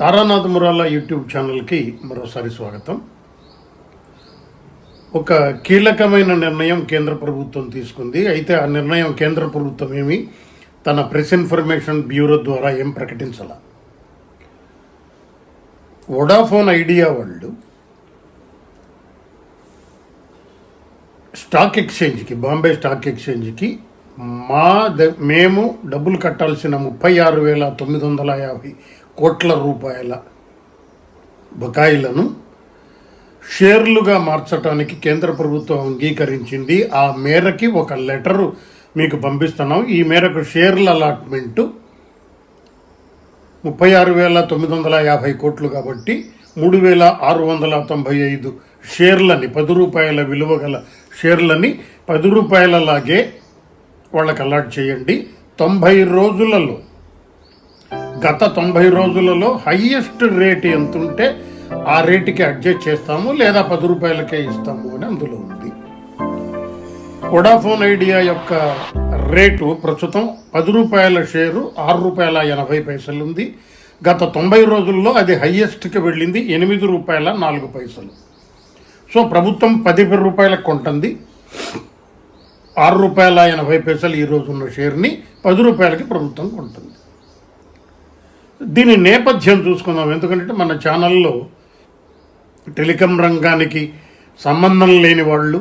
Taranath మురాలా YouTube ఛానల్కి మరోసారి స్వాగతం. ఒక కీలకమైన నిర్ణయం కేంద్ర ప్రభుత్వం తీసుకుంది. అయితే ఆ నిర్ణయం కేంద్ర ప్రభుత్వం ఏమి తన ప్రెస్ ఇన్ఫర్మేషన్ బ్యూరో ద్వారా ఏం ప్రకటించాల. వొడాఫోన్ ఐడియా వాళ్ళు స్టాక్ ఎక్స్చేంజ్కి, బాంబే స్టాక్ ఎక్స్చేంజ్కి మేము డబ్బులు కట్టాల్సిన 36,950 కోట్ల రూపాయల బకాయిలను షేర్లుగా మార్చడానికి కేంద్ర ప్రభుత్వం అంగీకరించింది. ఆ మేరకి ఒక లెటరు మీకు పంపిస్తున్నాం. ఈ మేరకు షేర్ల అలాట్మెంటు 36,950 కోట్లు కాబట్టి 3,695 షేర్లని, 10 రూపాయల విలువ గల షేర్లని 10 రూపాయలలాగే వాళ్ళకి అలాట్ చేయండి. 90 రోజులలో, గత 90 రోజులలో హయ్యెస్ట్ రేట్ ఎంత ఉంటే ఆ రేటుకి అడ్జస్ట్ చేస్తాము, లేదా 10 రూపాయలకే ఇస్తాము అని అందులో ఉంది. వొడాఫోన్ ఐడియా యొక్క రేటు ప్రస్తుతం 10 రూపాయల షేరు ₹6.80 ఉంది. గత 90 రోజుల్లో అది హయ్యెస్ట్కి వెళ్ళింది ₹8.04. సో ప్రభుత్వం 10 రూపాయలకు కొంటుంది, ₹6.80 ఈరోజు ఉన్న షేర్ని 10 రూపాయలకి ప్రభుత్వం కొంటుంది. దీని నేపథ్యం చూసుకుందాం. ఎందుకంటే మన ఛానల్లో టెలికాం రంగానికి సంబంధం లేని వాళ్ళు,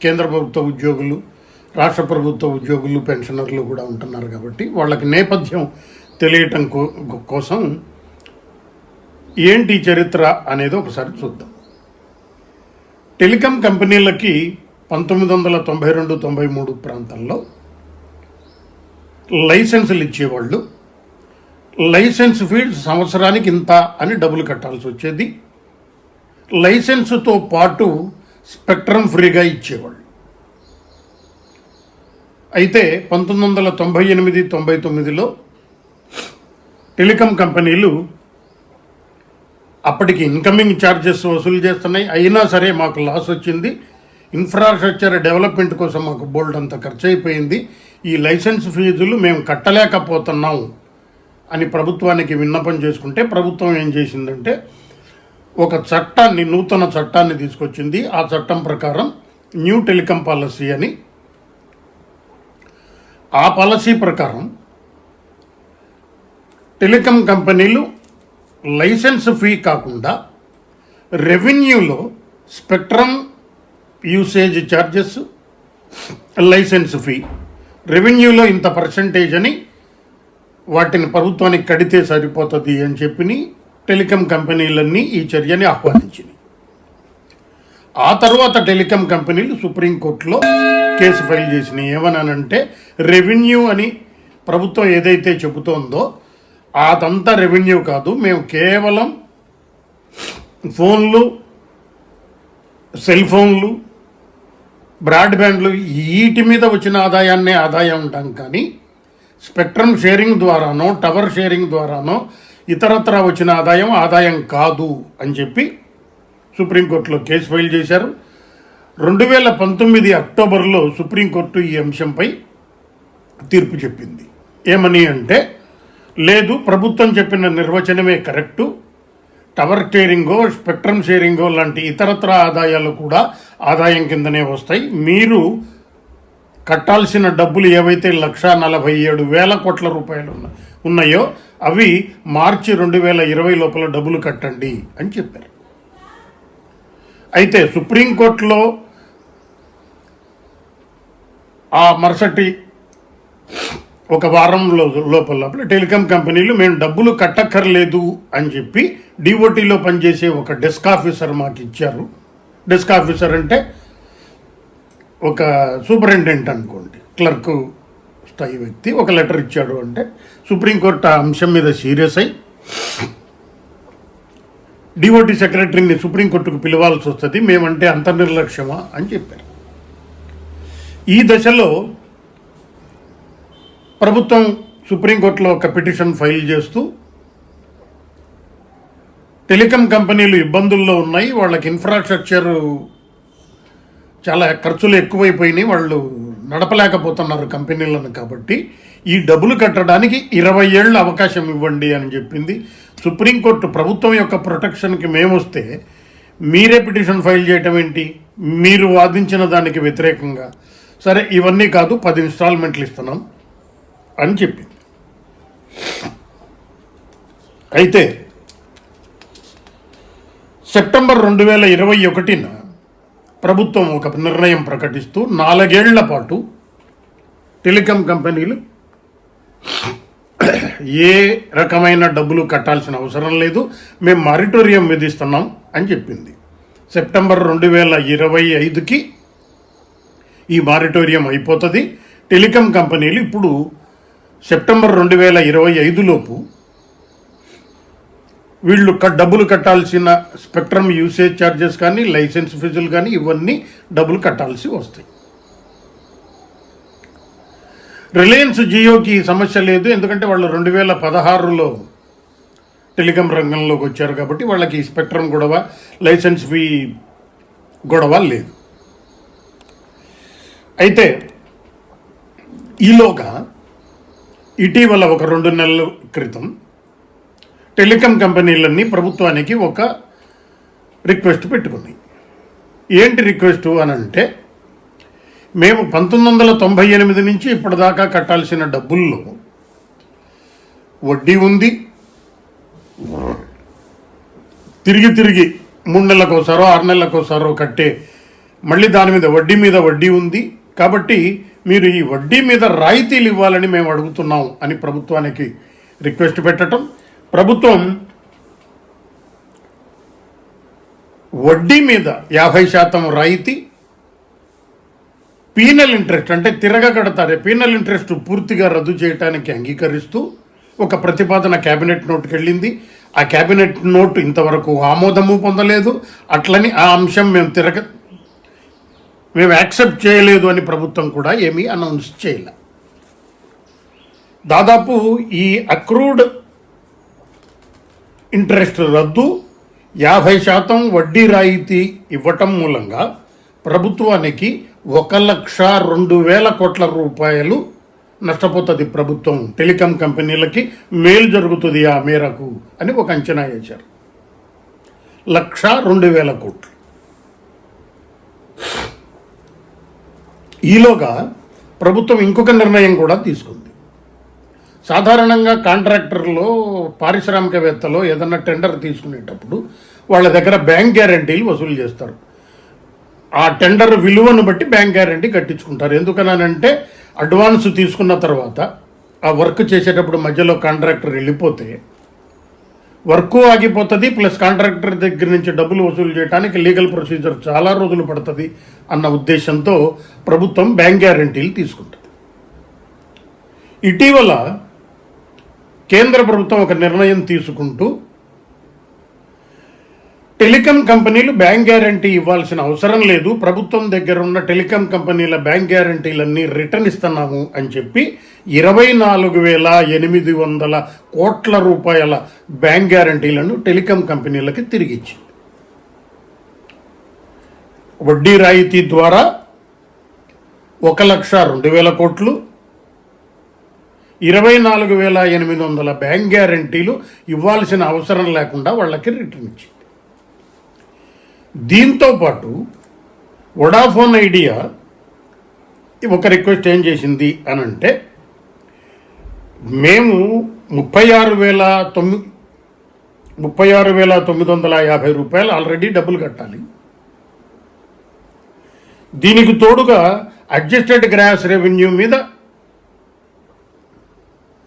కేంద్ర ప్రభుత్వ ఉద్యోగులు, రాష్ట్ర ప్రభుత్వ ఉద్యోగులు, పెన్షనర్లు కూడా ఉంటున్నారు కాబట్టి వాళ్ళకి నేపథ్యం తెలియటం కోసం ఏంటి చరిత్ర అనేది ఒకసారి చూద్దాం. టెలికాం కంపెనీలకి 1992-93 ప్రాంతంలో లైసెన్సులు ఇచ్చేవాళ్ళు. లైసెన్స్ ఫీడ్ సంవత్సరానికి ఇంత అని డబ్బులు కట్టాల్సి వచ్చేది. లైసెన్సుతో పాటు స్పెక్ట్రమ్ ఫ్రీగా ఇచ్చేవాళ్ళు. అయితే 1998-99లో టెలికాం కంపెనీలు అప్పటికి ఇన్కమింగ్ ఛార్జెస్ వసూలు చేస్తున్నాయి. అయినా సరే మాకు లాస్ వచ్చింది, ఇన్ఫ్రాస్ట్రక్చర్ డెవలప్మెంట్ కోసం మాకు బోల్డ్ అంత ఖర్చు అయిపోయింది, ఈ లైసెన్స్ ఫీజులు మేము కట్టలేకపోతున్నాం అని ప్రభుత్వానికి విన్నపం చేసుకుంటే ప్రభుత్వం ఏం చేసిందంటే ఒక చట్టాన్ని, నూతన చట్టాన్ని తీసుకొచ్చింది. ఆ చట్టం ప్రకారం న్యూ టెలికాం పాలసీ అని, ఆ పాలసీ ప్రకారం టెలికాం కంపెనీలు లైసెన్స్ ఫీ కాకుండా రెవెన్యూలో spectrum usage charges, licence fee, రెవెన్యూలో ఇంత పర్సంటేజ్ అని వాటిని ప్రభుత్వానికి కడితే సరిపోతుంది అని చెప్పి టెలికాం కంపెనీలన్నీ ఈ చర్యని ఆహ్వానించినాయి. ఆ తర్వాత టెలికాం కంపెనీలు సుప్రీంకోర్టులో కేసు ఫైల్ చేసినాయి. ఏమనంటే రెవెన్యూ అని ప్రభుత్వం ఏదైతే చెబుతోందో అదంతా రెవెన్యూ కాదు, మేము కేవలం ఫోన్లు, సెల్ ఫోన్లు, బ్రాడ్బ్యాండ్లు వీటి మీద వచ్చిన ఆదాయాన్నే ఆదాయం ఉంటాం, కానీ స్పెక్ట్రమ్ షేరింగ్ ద్వారానో, టవర్ షేరింగ్ ద్వారానో ఇతరత్ర వచ్చిన ఆదాయం కాదు అని చెప్పి సుప్రీంకోర్టులో కేసు ఫైల్ చేశారు. 2019 అక్టోబర్లో సుప్రీంకోర్టు ఈ అంశంపై తీర్పు చెప్పింది. ఏమని అంటే, లేదు, ప్రభుత్వం చెప్పిన నిర్వచనమే కరెక్టు, టవర్ షేరింగో, స్పెక్ట్రమ్ షేరింగో లాంటి ఇతరత్ర ఆదాయాలు కూడా ఆదాయం కిందనే వస్తాయి. మీరు కట్టాల్సిన డబ్బులు ఏవైతే 1,47,000 కోట్ల రూపాయలు ఉన్నాయో అవి మార్చి 2020 లోపల డబ్బులు కట్టండి అని చెప్పారు. అయితే సుప్రీంకోర్టులో ఆ మరుసటి ఒక వారం లోపల టెలికాం కంపెనీలు మేము డబ్బులు కట్టక్కర్లేదు అని చెప్పి డిఓటీలో పనిచేసే ఒక డెస్క్ ఆఫీసర్ మాకు ఇచ్చారు. డెస్క్ ఆఫీసర్ అంటే ఒక సూపరింటెండెంట్ అనుకోండి, క్లర్క్ స్థాయి వ్యక్తి ఒక లెటర్ ఇచ్చాడు అంటే సుప్రీంకోర్టు ఆ అంశం మీద సీరియస్ అయి డిఓటీ సెక్రటరీని సుప్రీంకోర్టుకు పిలవాల్సి వస్తుంది, మేమంటే అంత నిర్లక్ష్యమా అని చెప్పారు. ఈ దశలో ప్రభుత్వం సుప్రీంకోర్టులో ఒక పిటిషన్ ఫైల్ చేస్తూ టెలికాం కంపెనీలు ఇబ్బందుల్లో ఉన్నాయి, వాళ్ళకి ఇన్ఫ్రాస్ట్రక్చర్ చాలా ఖర్చులు ఎక్కువైపోయినాయి, వాళ్ళు నడపలేకపోతున్నారు కంపెనీలను, కాబట్టి ఈ డబ్బులు కట్టడానికి 20 ఏళ్ళ అవకాశం ఇవ్వండి అని చెప్పింది. సుప్రీంకోర్టు ప్రభుత్వం యొక్క ప్రొటెక్షన్కి మేము వస్తే మీరే పిటిషన్ ఫైల్ చేయటం ఏంటి? మీరు వాదించిన దానికి వ్యతిరేకంగా. సరే, ఇవన్నీ కాదు, 10 ఇన్స్టాల్మెంట్లు ఇస్తున్నాం అని చెప్పింది. అయితే సెప్టెంబర్ 2021న ప్రభుత్వం ఒక నిర్ణయం ప్రకటిస్తూ 4 ఏళ్ల పాటు టెలికాం కంపెనీలు ఏ రకమైన డబ్బులు కట్టాల్సిన అవసరం లేదు, మేము మారిటోరియం విధిస్తున్నాం అని చెప్పింది. సెప్టెంబర్ 2025కి ఈ మారిటోరియం అయిపోతుంది. టెలికాం కంపెనీలు ఇప్పుడు సెప్టెంబర్ 2025లోపు వీళ్ళు డబ్బులు కట్టాల్సిన స్పెక్ట్రమ్ యూసేజ్ ఛార్జెస్ కానీ, లైసెన్స్ ఫీజులు కానీ, ఇవన్నీ డబ్బులు కట్టాల్సి వస్తాయి. రిలయన్స్ జియోకి సమస్య లేదు, ఎందుకంటే వాళ్ళు 2016లో టెలికాం రంగంలోకి వచ్చారు కాబట్టి వాళ్ళకి స్పెక్ట్రమ్ గొడవ, లైసెన్స్ ఫీ గొడవ లేదు. అయితే ఈలోగా ఇటీవల ఒక 2 నెలల క్రితం టెలికాం కంపెనీలన్నీ ప్రభుత్వానికి ఒక రిక్వెస్ట్ పెట్టుకున్నాయి. ఏంటి రిక్వెస్టు అని అంటే, మేము 1998 నుంచి ఇప్పటిదాకా కట్టాల్సిన డబ్బుల్లో వడ్డీ ఉంది, తిరిగి 3 నెలలకోసారో 6 నెలలకోసారో కట్టే మళ్ళీ దాని మీద వడ్డీ ఉంది, కాబట్టి మీరు ఈ వడ్డీ మీద రాయితీలు ఇవ్వాలని మేము అడుగుతున్నాం అని ప్రభుత్వానికి రిక్వెస్ట్ పెట్టడం. ప్రభుత్వం వడ్డీ మీద 50% రాయితీ, పీనల్ ఇంట్రెస్ట్ అంటే తిరగకడతారే పీనల్ ఇంట్రెస్ట్ పూర్తిగా రద్దు చేయడానికి అంగీకరిస్తూ ఒక ప్రతిపాదన క్యాబినెట్ నోటుకి వెళ్ళింది. ఆ క్యాబినెట్ నోటు ఇంతవరకు ఆమోదము పొందలేదు. అట్లని ఆ అంశం మేము యాక్సెప్ట్ చేయలేదు అని ప్రభుత్వం కూడా ఏమీ అనౌన్స్ చేయలే. దాదాపు ఈ అక్రూడ్ ఇంట్రెస్ట్ రద్దు, 50% వడ్డీ రాయితీ ఇవ్వటం మూలంగా ప్రభుత్వానికి 1,02,000 కోట్ల రూపాయలు నష్టపోతుంది. ప్రభుత్వం టెలికాం కంపెనీలకి మేలు జరుగుతుంది ఆ మేరకు అని ఒక అంచనా వేశారు. 1,02,000 కోట్లు. ఈలోగా ప్రభుత్వం ఇంకొక నిర్ణయం కూడా తీసుకుంది. సాధారణంగా కాంట్రాక్టర్లో, పారిశ్రామికవేత్తలో ఏదన్నా టెండర్ తీసుకునేటప్పుడు వాళ్ళ దగ్గర బ్యాంక్ గ్యారంటీలు వసూలు చేస్తారు. ఆ టెండర్ విలువను బట్టి బ్యాంక్ గ్యారంటీ కట్టించుకుంటారు. ఎందుకనంటే అడ్వాన్స్ తీసుకున్న తర్వాత ఆ వర్క్ చేసేటప్పుడు మధ్యలో కాంట్రాక్టర్ వెళ్ళిపోతే వర్క్ ఆగిపోతుంది, ప్లస్ కాంట్రాక్టర్ దగ్గర నుంచి డబ్బులు వసూలు చేయడానికి లీగల్ ప్రొసీజర్ చాలా రోజులు పడుతుంది అన్న ఉద్దేశంతో ప్రభుత్వం బ్యాంక్ గ్యారంటీలు తీసుకుంటుంది. ఇటీవల కేంద్ర ప్రభుత్వం ఒక నిర్ణయం తీసుకుంటూ టెలికాం కంపెనీలు బ్యాంక్ గ్యారంటీ ఇవ్వాల్సిన అవసరం లేదు, ప్రభుత్వం దగ్గర ఉన్న టెలికాం కంపెనీల బ్యాంక్ గ్యారంటీలన్నీ రిటర్న్ ఇస్తున్నాము అని చెప్పి 24,800 కోట్ల రూపాయల బ్యాంక్ గ్యారంటీలను టెలికాం కంపెనీలకి తిరిగి ఇచ్చింది. వడ్డీ రాయితీ ద్వారా 1,02,000 కోట్లు, 24,800 బ్యాంక్ గ్యారంటీలు ఇవ్వాల్సిన అవసరం లేకుండా వాళ్ళకి రిటర్న్ ఇచ్చింది. దీంతో పాటు వొడాఫోన్ ఐడియా ఒక రిక్వెస్ట్ ఏం చేసింది అని అంటే, మేము 36,950 రూపాయలు ఆల్రెడీ డబ్బులు కట్టాలి. దీనికి తోడుగా అడ్జస్టెడ్ గ్రాస్ రెవెన్యూ మీద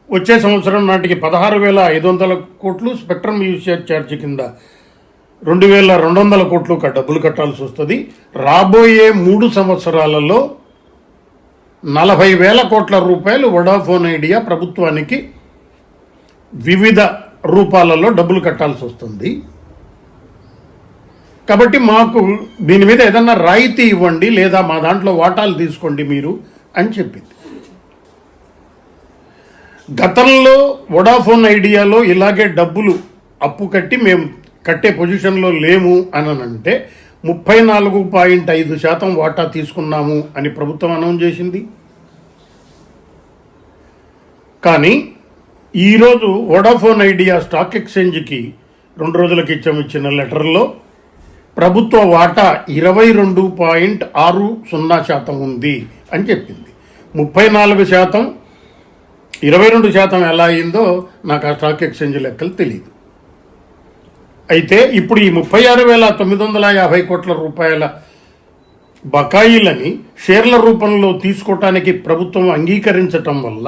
వచ్చే సంవత్సరం నాటికి 16,500 కోట్లు, స్పెక్ట్రమ్ యూసేజ్ ఛార్జ్ కింద 2,200 కోట్లు డబ్బులు కట్టాల్సి వస్తుంది. రాబోయే 3 సంవత్సరాలలో 40,000 కోట్ల రూపాయలు వొడాఫోన్ ఐడియా ప్రభుత్వానికి వివిధ రూపాలలో డబ్బులు కట్టాల్సి వస్తుంది. కాబట్టి మాకు దీని మీద ఏదన్నా రాయితీ ఇవ్వండి, లేదా మా దాంట్లో వాటాలు తీసుకోండి మీరు అని చెప్పింది. గతంలో వొడాఫోన్ ఐడియాలో ఇలాగే డబ్బులు అప్పు కట్టి మేము కట్టే పొజిషన్లో లేము అని అంటే 34.5% వాటా తీసుకున్నాము అని ప్రభుత్వం అనౌన్స్ చేసింది. కానీ ఈరోజు వోడాఫోన్ ఐడియా స్టాక్ ఎక్స్చేంజ్కి 2 రోజుల క్రితం ఇచ్చిన లెటర్లో ప్రభుత్వ వాటా 22.60% ఉంది అని చెప్పింది. 34%, 22% ఎలా అయిందో నాకు ఆ స్టాక్ ఎక్స్చేంజ్ లెక్కలు తెలియదు. అయితే ఇప్పుడు ఈ 36,950 కోట్ల రూపాయల బకాయిలని షేర్ల రూపంలో తీసుకోవటానికి ప్రభుత్వం అంగీకరించటం వల్ల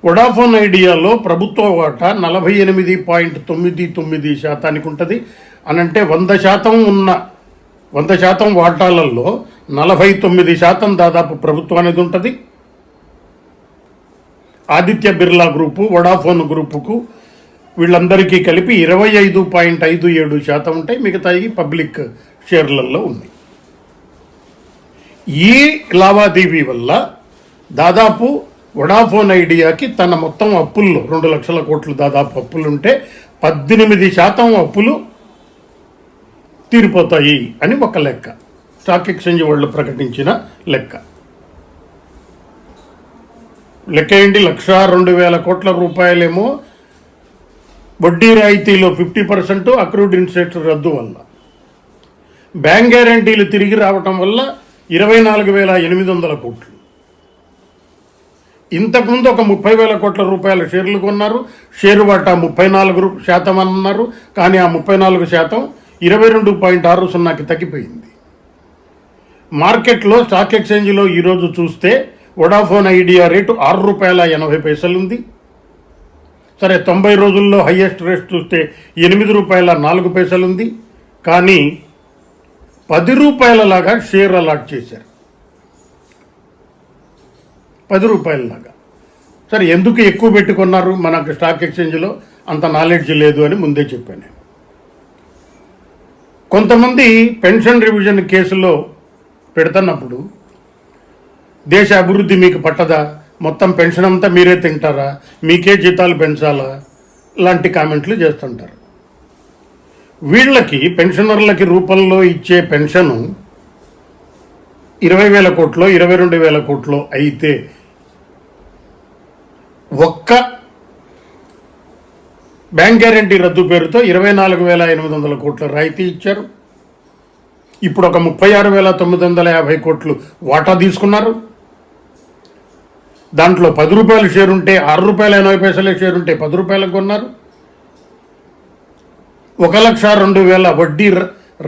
వోడాఫోన్ ఐడియాలో ప్రభుత్వ వాటా 48.99% ఉంటుంది. అనంటే 100% ఉన్న 100% వాటాలలో 49% దాదాపు ప్రభుత్వానికి ఉంటుంది. ఆదిత్య బిర్లా గ్రూపు, వోడాఫోన్ గ్రూపుకు వీళ్ళందరికీ కలిపి 25.57% ఉంటాయి. మిగతాయి పబ్లిక్ షేర్లలో ఉన్నాయి. ఈ లావాదేవీ వల్ల దాదాపు వోడాఫోన్ ఐడియాకి తన మొత్తం అప్పుల్లో 2 లక్షల కోట్లు దాదాపు అప్పులుంటే 18% అప్పులు తీరిపోతాయి అని ఒక లెక్క. స్టాక్ ఎక్స్చేంజ్ వాళ్ళు ప్రకటించిన లెక్క ఏంటి? 1,02,000 కోట్ల రూపాయలేమో వడ్డీ రాయితీలో 50% అక్రూడ్ ఇంట్రెస్ట్ రద్దు వల్ల, బ్యాంక్ గ్యారంటీలు తిరిగి రావటం వల్ల 24,800 కోట్లు. ఇంతకుముందు ఒక 30,000 కోట్ల రూపాయల షేర్లు కొన్నారు. షేరు వాటా 34% అన్నారు. కానీ ఆ 34% 22.60కి తగ్గిపోయింది. మార్కెట్లో స్టాక్ ఎక్స్చేంజ్లో ఈరోజు చూస్తే వోడాఫోన్ ఐడియా రేటు ₹6.80 ఉంది. సరే, 90 రోజుల్లో హయ్యెస్ట్ రేట్ చూస్తే ₹8.04 ఉంది. కానీ ₹10 షేర్ అలాట్ చేశారు. ₹10 సరే, ఎందుకు ఎక్కువ పెట్టుకున్నారు? మనకు స్టాక్ ఎక్స్చేంజ్లో అంత నాలెడ్జ్ లేదు అని ముందే చెప్పాను. కొంతమంది పెన్షన్ రివిజన్ కేసులో పెడుతున్నప్పుడు దేశ అభివృద్ధి మీకు పట్టదా, మొత్తం పెన్షన్ అంతా మీరే తింటారా, మీకే జీతాలు పెంచాలా లాంటి కామెంట్లు చేస్తుంటారు. వీళ్ళకి పెన్షనర్లకి రూపంలో ఇచ్చే పెన్షను 20,000 కోట్లో 22,000 కోట్లో అయితే ఒక్క బ్యాంక్ గ్యారంటీ రద్దు పేరుతో 24,800 కోట్ల రాయితీ ఇచ్చారు. ఇప్పుడు ఒక 36,950 కోట్లు వాటా తీసుకున్నారు. దాంట్లో ₹10 షేర్ ఉంటే ₹6.80 షేర్ ఉంటే ₹10 కొన్నారు. 1,02,000 వడ్డీ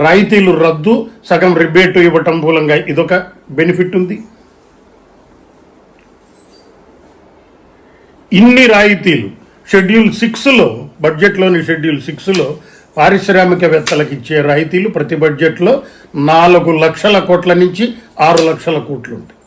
రాయితీలు రద్దు, సగం రిబేటు ఇవ్వటం మూలంగా ఇదొక బెనిఫిట్ ఉంది. ఇన్ని రాయితీలు షెడ్యూల్ 6లో, బడ్జెట్లోని షెడ్యూల్ 6లో పారిశ్రామికవేత్తలకు ఇచ్చే రాయితీలు ప్రతి బడ్జెట్లో 4 లక్షల కోట్ల నుంచి 6 లక్షల కోట్లు ఉంటాయి.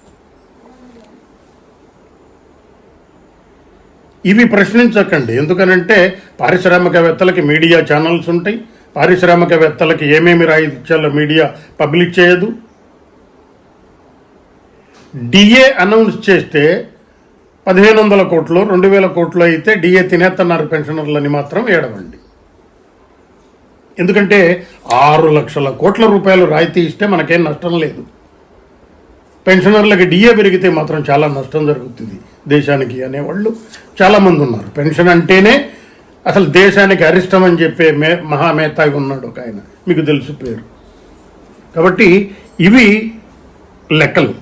ఇవి ప్రశ్నించకండి. ఎందుకనంటే పారిశ్రామికవేత్తలకి మీడియా ఛానల్స్ ఉంటాయి. పారిశ్రామికవేత్తలకి ఏమేమి రాయితీ ఇచ్చాలో మీడియా పబ్లిక్ చేయదు. డిఏ అనౌన్స్ చేస్తే 1,500 కోట్లు 2,000 కోట్లు అయితే డిఏ తినేస్తున్నారు పెన్షనర్లని మాత్రం ఏడవండి. ఎందుకంటే 6 లక్షల కోట్ల రూపాయలు రాయితీ ఇస్తే మనకేం నష్టం లేదు. పెన్షనర్లకి డిఏ పెరిగితే మాత్రం చాలా నష్టం జరుగుతుంది దేశానికి అనేవాళ్ళు చాలామంది ఉన్నారు. పెన్షన్ అంటేనే అసలు దేశానికి అరిష్టం అని చెప్పే మహామేతాగి ఉన్నాడు ఒక ఆయన, మీకు తెలుసు పేరు. కాబట్టి ఇవి లెక్కలు.